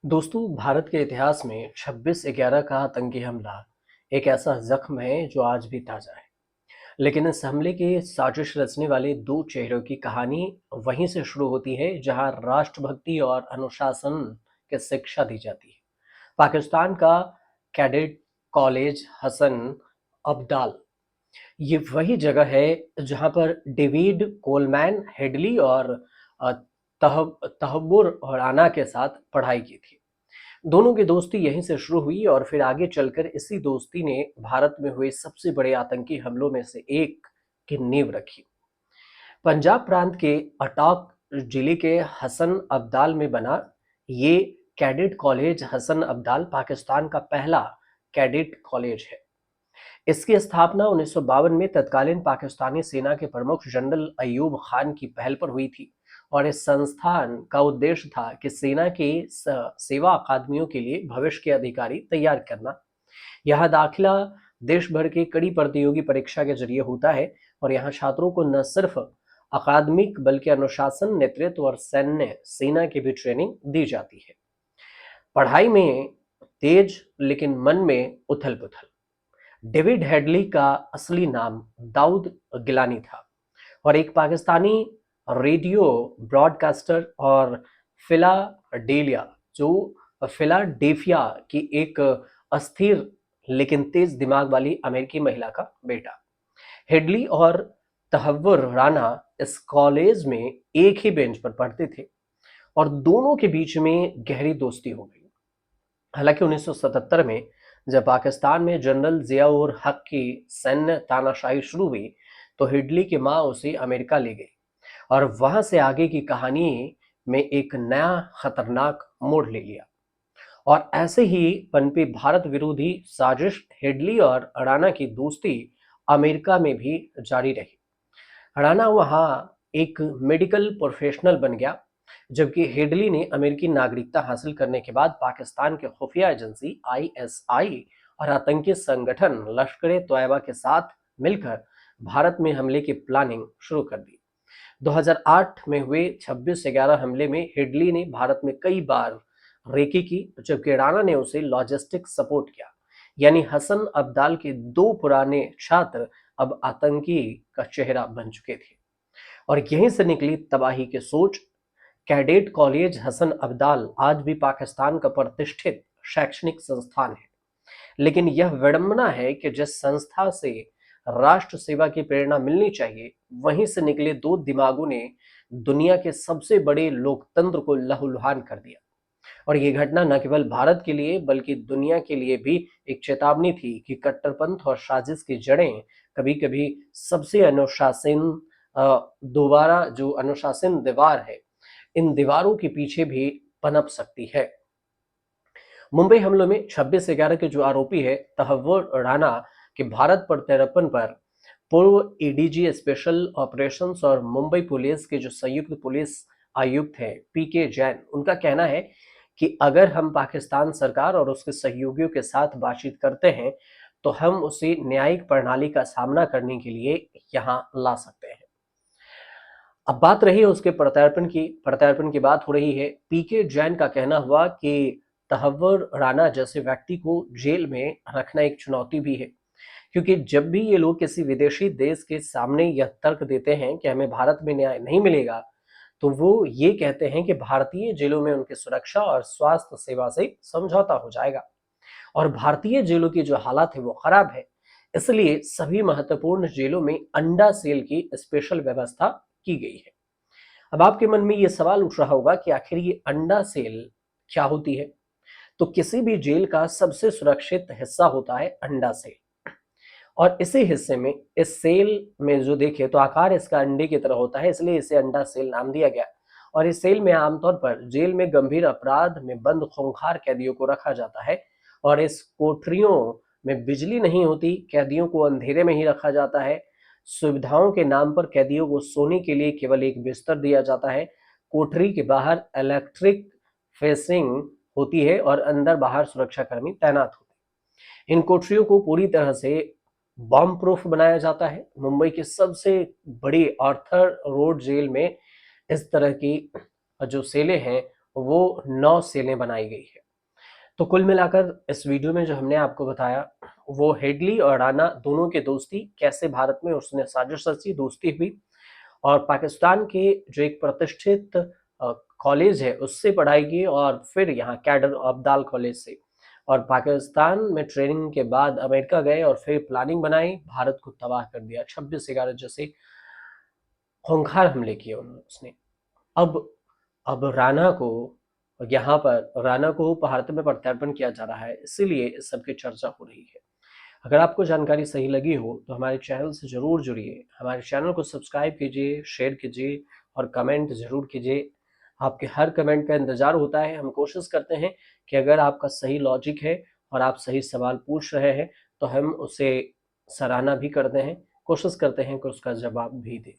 दोस्तों, भारत के इतिहास में 26/11 का आतंकी हमला एक ऐसा जख्म है जो आज भी ताजा है। लेकिन इस हमले की साजिश रचने वाले दो चेहरों की कहानी वहीं से शुरू होती है जहां राष्ट्रभक्ति और अनुशासन की शिक्षा दी जाती है। पाकिस्तान का कैडेट कॉलेज हसन अब्दाल ये वही जगह है जहां पर डेविड कोलमैन हेडली और अ, तहव्वुर राना के साथ पढ़ाई की थी। दोनों की दोस्ती यहीं से शुरू हुई और फिर आगे चलकर इसी दोस्ती ने भारत में हुए सबसे बड़े आतंकी हमलों में से एक की नींव रखी। पंजाब प्रांत के अटॉक जिले के हसन अब्दाल में बना ये कैडेट कॉलेज हसन अब्दाल पाकिस्तान का पहला कैडेट कॉलेज है। इसकी स्थापना 1952 में तत्कालीन पाकिस्तानी सेना के प्रमुख जनरल अयूब खान की पहल पर हुई थी और इस संस्थान का उद्देश्य था कि सेना के सेवा अकादमियों के लिए भविष्य के अधिकारी तैयार करना। यह दाखिला देश भर की कड़ी प्रतियोगी परीक्षा के जरिए होता है और यहाँ छात्रों को न सिर्फ अकादमिक बल्कि अनुशासन, नेतृत्व और सैन्य सेना की भी ट्रेनिंग दी जाती है। पढ़ाई में तेज लेकिन मन में उथल पुथल। डेविड हेडली का असली नाम दाऊद गिलानी था और एक पाकिस्तानी रेडियो ब्रॉडकास्टर और फिलाडेलिया जो फिलाडेल्फिया की एक अस्थिर लेकिन तेज दिमाग वाली अमेरिकी महिला का बेटा। हेडली और तहव्वुर राना इस कॉलेज में एक ही बेंच पर पढ़ते थे और दोनों के बीच में गहरी दोस्ती हो गई। हालांकि 1977 में जब पाकिस्तान में जनरल जिया उर हक की सैन्य तानाशाही शुरू हुई तो हिडली की मां उसे अमेरिका ले गई और वहां से आगे की कहानी में एक नया खतरनाक मोड़ ले लिया। और ऐसे ही पनपी भारत विरोधी साजिश हेडली और अडाना की दोस्ती अमेरिका में भी जारी रही। राणा वहाँ एक मेडिकल प्रोफेशनल बन गया, जबकि हेडली ने अमेरिकी नागरिकता हासिल करने के बाद पाकिस्तान के खुफिया एजेंसी आईएसआई और आतंकी संगठन लश्कर तोयबा के साथ मिलकर भारत में हमले की प्लानिंग शुरू कर दी। 2008 में हुए 26/11 हमले में हेडली ने भारत में कई बार रेकी की, जबकि राणा ने उसे लॉजिस्टिक सपोर्ट किया। यानी हसन अब्दाल के दो पुराने छात्र अब आतंकी का चेहरा बन चुके थे और यहीं से निकली तबाही की सोच। कैडेट कॉलेज हसन अब्दाल आज भी पाकिस्तान का प्रतिष्ठित शैक्षणिक संस्थान है, लेकिन यह विडंबना है कि जिस संस्था से राष्ट्र सेवा की प्रेरणा मिलनी चाहिए, वहीं से निकले दो दिमागों ने दुनिया के सबसे बड़े लोकतंत्र को लहूलुहान कर दिया। और ये घटना न केवल भारत के लिए बल्कि दुनिया के लिए भी एक चेतावनी थी कि कट्टरपंथ और साजिश की जड़ें कभी-कभी सबसे अनुशासन दोबारा जो अनुशासन दीवार है, इन दीवारों के पीछे भी पनप सकती है। मुंबई हमलों में 26/11 के जो आरोपी है तहव्वुर राना के भारत प्रत्यर्पण पर पूर्व एडीजी स्पेशल ऑपरेशंस और मुंबई पुलिस के जो संयुक्त पुलिस आयुक्त हैं पीके जैन, उनका कहना है कि अगर हम पाकिस्तान सरकार और उसके सहयोगियों के साथ बातचीत करते हैं तो हम उसे न्यायिक प्रणाली का सामना करने के लिए यहाँ ला सकते हैं। अब बात रही है उसके प्रत्यार्पण की बात हो रही है। पीके जैन का कहना हुआ कि तहव्वुर राना जैसे व्यक्ति को जेल में रखना एक चुनौती भी है, क्योंकि जब भी ये लोग किसी विदेशी देश के सामने यह तर्क देते हैं कि हमें भारत में न्याय नहीं मिलेगा, तो वो ये कहते हैं कि भारतीय जेलों में उनकी सुरक्षा और स्वास्थ्य सेवा से समझौता हो जाएगा और भारतीय जेलों की जो हालत है वो खराब है। इसलिए सभी महत्वपूर्ण जेलों में अंडा सेल की स्पेशल व्यवस्था की गई है। अब आपके मन में ये सवाल उठ रहा होगा कि आखिर ये अंडा सेल क्या होती है? तो किसी भी जेल का सबसे सुरक्षित हिस्सा होता है अंडा सेल और इसी हिस्से में इस सेल में जो देखे तो आकार इसका अंडे की तरह होता है, इसलिए इसे अंडा सेल नाम दिया गया। और इस सेल में आमतौर पर जेल में गंभीर अपराध में बंद खूंखार कैदियों को रखा जाता है और इस कोठरियों में बिजली नहीं होती, कैदियों को अंधेरे में ही रखा जाता है। सुविधाओं के नाम पर कैदियों को सोने के लिए केवल एक बिस्तर दिया जाता है। कोठरी के बाहर इलेक्ट्रिक फेंसिंग होती है और अंदर बाहर सुरक्षाकर्मी तैनात होते हैं। इन कोठरियों को पूरी तरह से बॉम्ब प्रूफ बनाया जाता है। मुंबई की सबसे बड़ी आर्थर रोड जेल में इस तरह की जो सेलें हैं वो 9 सेलें बनाई गई है। तो कुल मिलाकर इस वीडियो में जो हमने आपको बताया, वो हेडली और राणा दोनों की दोस्ती कैसे भारत में उसने साजिश रची, दोस्ती हुई और पाकिस्तान के जो एक प्रतिष्ठित कॉलेज है उससे पढ़ाई की और फिर यहाँ कैडर अब्दाल कॉलेज से, और पाकिस्तान में ट्रेनिंग के बाद अमेरिका गए और फिर प्लानिंग बनाई, भारत को तबाह कर दिया। 26/11 जैसे खूंखार हमले किए उसने। अब अब राणा को भारत में प्रत्यर्पण किया जा रहा है, इसीलिए इस सब की चर्चा हो रही है। अगर आपको जानकारी सही लगी हो तो हमारे चैनल से ज़रूर जुड़िए, हमारे चैनल को सब्सक्राइब कीजिए, शेयर कीजिए और कमेंट ज़रूर कीजिए। आपके हर कमेंट का इंतज़ार होता है। हम कोशिश करते हैं कि अगर आपका सही लॉजिक है और आप सही सवाल पूछ रहे हैं तो हम उसे सराहना भी करते हैं, कोशिश करते हैं कि उसका जवाब भी दें।